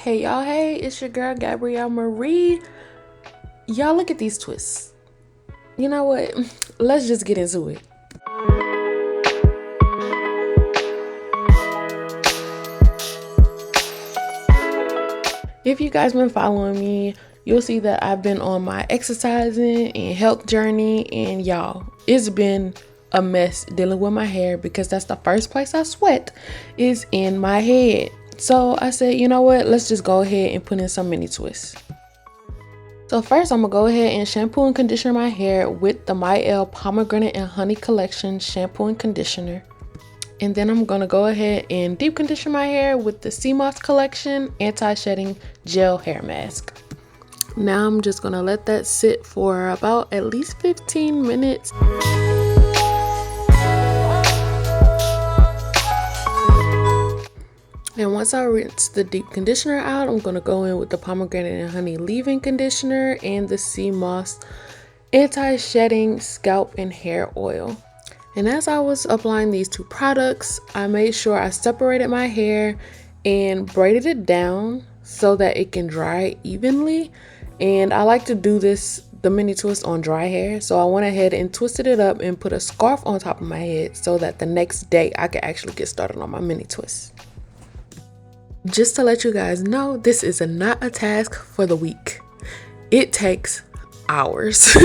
Hey y'all, hey, it's your girl Gabrielle Marie. Y'all look at these twists. You know what? Let's just get into it. If you guys been following me, you'll see that I've been on my exercising and health journey, and y'all, it's been a mess dealing with my hair because that's the first place I sweat is in my head. So I said, you know what, let's just go ahead and put in some mini twists. So first I'm gonna go ahead and shampoo and conditioner my hair with the Pomegranate and Honey Collection shampoo and conditioner. And then I'm gonna go ahead and deep condition my hair with the Moss Collection anti-shedding gel hair mask. Now I'm just gonna let that sit for about at least 15 minutes. And once I rinse the deep conditioner out, I'm going to go in with the Pomegranate and Honey leave-in conditioner and the Sea Moss anti-shedding scalp and hair oil. And as I was applying these two products, I made sure I separated my hair and braided it down so that it can dry evenly. And I like to do the mini twist on dry hair. So I went ahead and twisted it up and put a scarf on top of my head so that the next day I could actually get started on my mini twist. Just to let you guys know, this is not a task for the week. It takes hours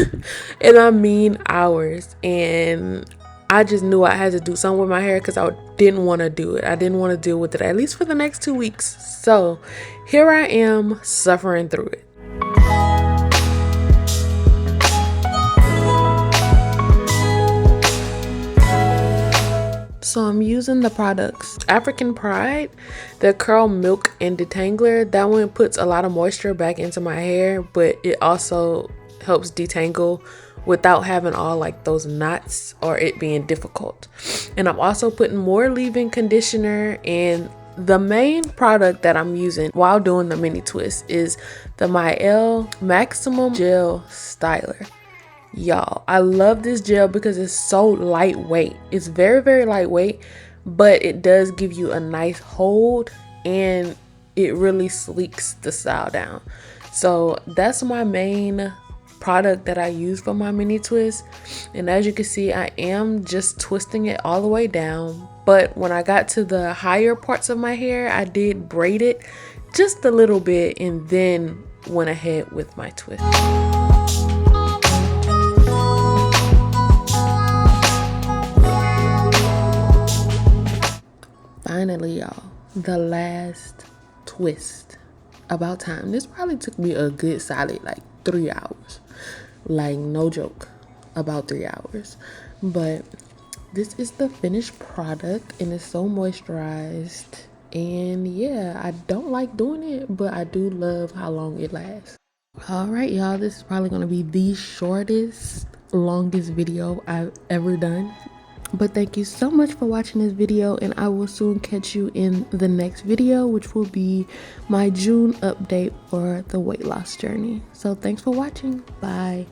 and I mean hours, and I just knew I had to do something with my hair because I didn't want to do it. I didn't want to deal with it, at least for the next 2 weeks. So here I am suffering through it. So I'm using the products African Pride, the Curl Milk and Detangler. That one puts a lot of moisture back into my hair, but it also helps detangle without having all like those knots or it being difficult. And I'm also putting more leave-in conditioner, and the main product that I'm using while doing the mini twist is the Maximum Gel Styler. Y'all, I love this gel because it's so lightweight. It's very, very lightweight, but it does give you a nice hold and it really sleeks the style down. So that's my main product that I use for my mini twist. And as you can see, I am just twisting it all the way down. But when I got to the higher parts of my hair, I did braid it just a little bit and then went ahead with my twist. Finally, y'all, the last twist. About time. This probably took me a good solid like 3 hours. Like, no joke, about 3 hours. But this is the finished product and it's so moisturized. And yeah, I don't like doing it, but I do love how long it lasts. All right, y'all, this is probably going to be the longest video I've ever done. But thank you so much for watching this video, and I will soon catch you in the next video, which will be my June update for the weight loss journey. So thanks for watching. Bye.